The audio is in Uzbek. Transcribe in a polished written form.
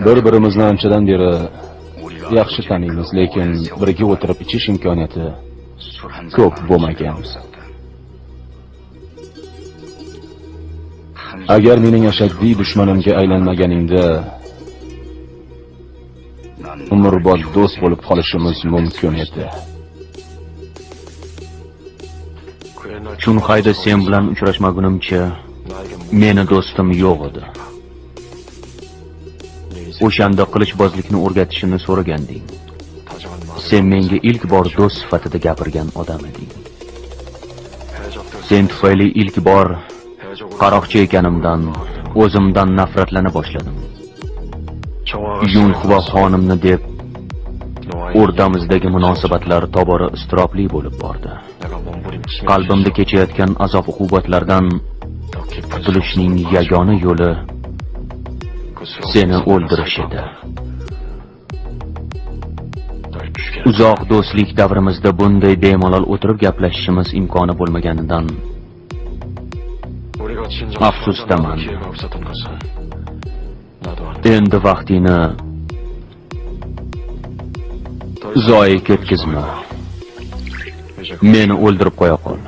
Bir-birimizni anchadan beri yaxshi taniymiz, lekin birga o'tirib ichish imkoniyati ko'p bo'lmagan. Agar mening ashaddiy dushmanimga aylanmaganingda, umrbod do'st bo'lib qolishimiz mumkin edi. Shunqayda sen bilan uchrashmagunimcha meni do'stim yo'q edi. O'shanda qilichbozlikni o'rgatishini so'raganding. Sen menga ilk bor do'st sifatida gapirgan odam eding. Sen tufayli ilk bor qaroqchi ekanimdan, o'zimdan nafratlana boshladim. Yunhua xonimni deb o'rtamizdagi munosabatlar tobora iztirobli bo'lib bordi. Qalbimda kechayotgan azob-uqubatlardan qutulishning yagona yo'li seni o'ldirish edi. Uzoq do'stlik davrimizda bunday bemalol o'tirib gaplashishimiz imkoni bo'lmaganidan afsusdaman. Endi vaqtini zoyi ketkizma. Meni o'ldirib qo'ya qol.